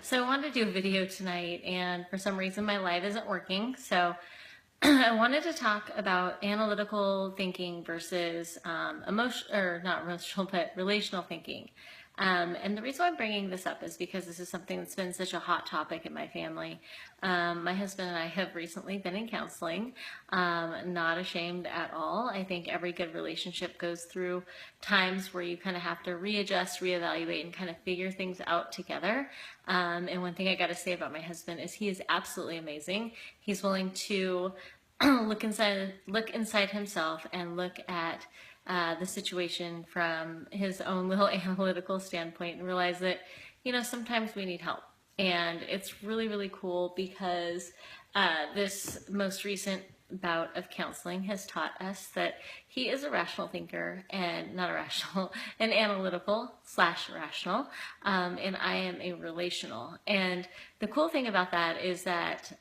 So I wanted to do a video tonight, and for some reason my live isn't working. So I wanted to talk about analytical thinking versus not emotional, but relational thinking. And the reason why I'm bringing this up is because this is something that's been such a hot topic in my family. My husband and I have recently been in counseling. Not ashamed at all. I think every good relationship goes through times where you kind of have to readjust, reevaluate, and kind of figure things out together. And one thing I got to say about my husband is he is absolutely amazing. He's willing to look inside himself and look at the situation from his own little analytical standpoint and realize that, sometimes we need help. And it's really, really cool because this most recent bout of counseling has taught us that he is a rational thinker and not a rational, an analytical / rational, and I am a relational. And the cool thing about that is that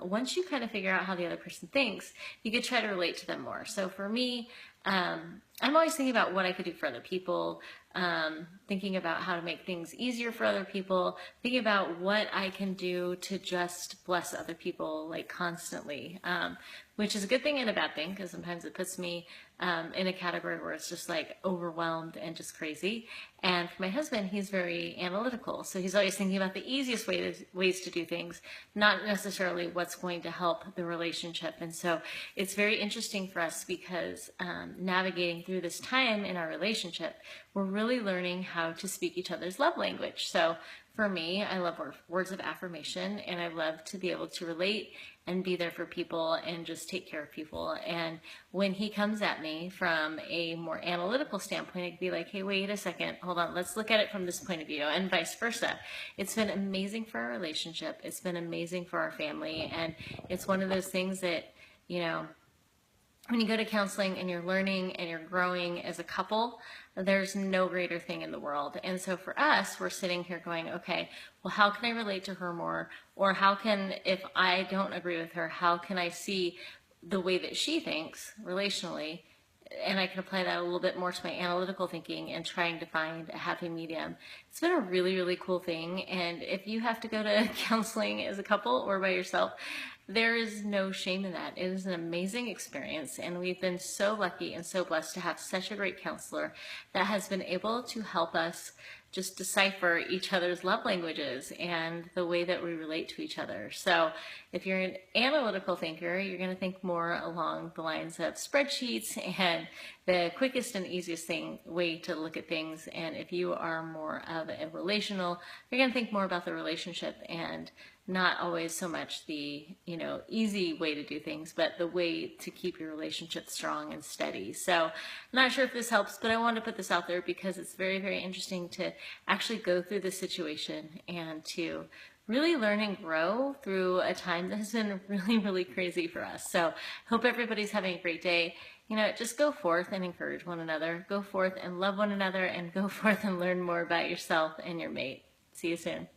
once you kind of figure out how the other person thinks, you could try to relate to them more. So for me, I'm always thinking about what I could do for other people, thinking about how to make things easier for other people, thinking about what I can do to just bless other people like constantly, which is a good thing and a bad thing because sometimes it puts me in a category where it's just like overwhelmed and just crazy. And for my husband, he's very analytical. So he's always thinking about the easiest ways to do things, not necessarily what's going to help the relationship. And so it's very interesting for us because navigating through this time in our relationship, we're really learning how to speak each other's love language. So for me, I love words of affirmation, and I love to be able to relate and be there for people and just take care of people. And when he comes at me from a more analytical standpoint, I could be like, hey, wait a second, hold on, let's look at it from this point of view, and vice versa. It's been amazing for our relationship. It's been amazing for our family. And it's one of those things that, when you go to counseling and you're learning and you're growing as a couple, there's no greater thing in the world. And so for us, we're sitting here going, okay, well, how can I relate to her more? Or how can, if I don't agree with her, how can I see the way that she thinks relationally? And I can apply that a little bit more to my analytical thinking and trying to find a happy medium. It's been a really, really cool thing. And if you have to go to counseling as a couple or by yourself, there is no shame in that. It is an amazing experience. And we've been so lucky and so blessed to have such a great counselor that has been able to help us just decipher each other's love languages and the way that we relate to each other. So if you're an analytical thinker, you're going to think more along the lines of spreadsheets and the quickest and easiest way to look at things. And if you are more of a relational, you're going to think more about the relationship and not always so much the, easy way to do things, but the way to keep your relationship strong and steady. So I'm not sure if this helps, but I wanted to put this out there because it's very, very interesting to actually go through this situation and to really learn and grow through a time that has been really, really crazy for us. So hope everybody's having a great day. Just go forth and encourage one another. Go forth and love one another, and go forth and learn more about yourself and your mate. See you soon.